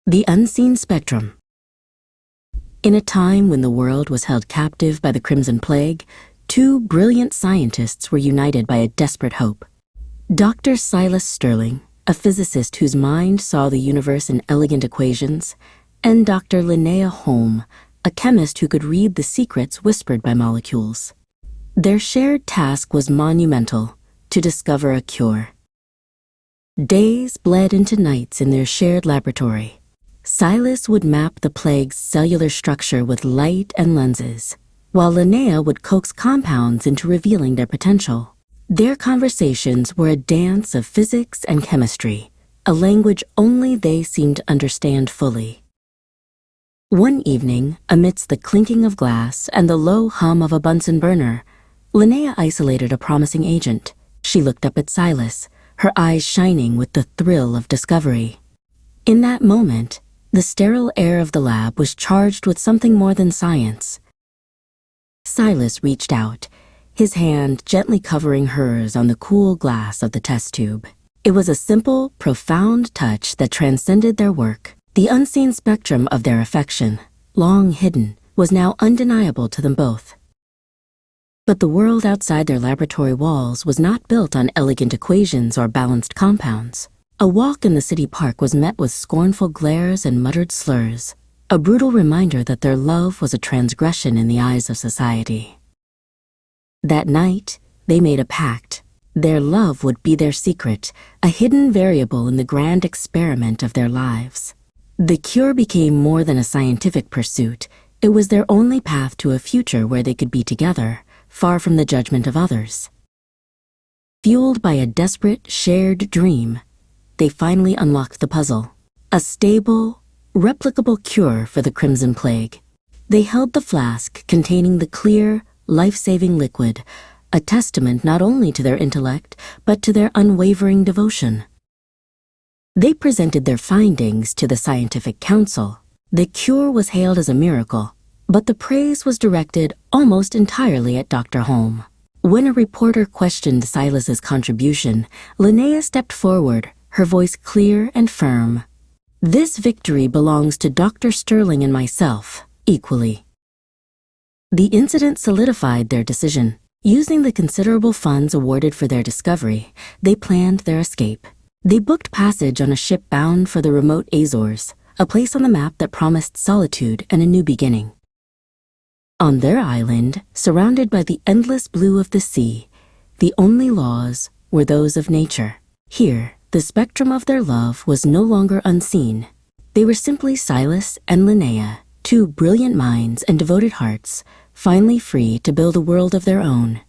The Unseen Spectrum. In a time when the world was held captive by the Crimson Plague, two brilliant scientists were united by a desperate hope. Dr. Silas Sterling, a physicist whose mind saw the universe in elegant equations, and Dr. Linnea Holm, a chemist who could read the secrets whispered by molecules. Their shared task was monumental: to discover a cure. Days bled into nights in their shared laboratory. Silas would map the plague's cellular structure with light and lenses, while Linnea would coax compounds into revealing their potential. Their conversations were a dance of physics and chemistry, a language only they seemed to understand fully. One evening, amidst the clinking of glass and the low hum of a Bunsen burner, Linnea isolated a promising agent. She looked up at Silas, her eyes shining with the thrill of discovery. In that moment, the sterile air of the lab was charged with something more than science. Silas reached out, his hand gently covering hers on the cool glass of the test tube. It was a simple, profound touch that transcended their work. The unseen spectrum of their affection, long hidden, was now undeniable to them both. But the world outside their laboratory walls was not built on elegant equations or balanced compounds. A walk in the city park was met with scornful glares and muttered slurs, a brutal reminder that their love was a transgression in the eyes of society. That night, they made a pact. Their love would be their secret, a hidden variable in the grand experiment of their lives. The cure became more than a scientific pursuit. It was their only path to a future where they could be together, far from the judgment of others. Fueled by a desperate, shared dream, they finally unlocked the puzzle, a stable, replicable cure for the Crimson Plague. They held the flask containing the clear, life-saving liquid, a testament not only to their intellect, but to their unwavering devotion. They presented their findings to the scientific council. The cure was hailed as a miracle, but the praise was directed almost entirely at Dr. Holm. When a reporter questioned Silas's contribution, Linnea stepped forward, her voice clear and firm. "This victory belongs to Dr. Sterling and myself, equally." The incident solidified their decision. Using the considerable funds awarded for their discovery, they planned their escape. They booked passage on a ship bound for the remote Azores, a place on the map that promised solitude and a new beginning. On their island, surrounded by the endless blue of the sea, the only laws were those of nature. Here, the spectrum of their love was no longer unseen. They were simply Silas and Linnea, two brilliant minds and devoted hearts, finally free to build a world of their own.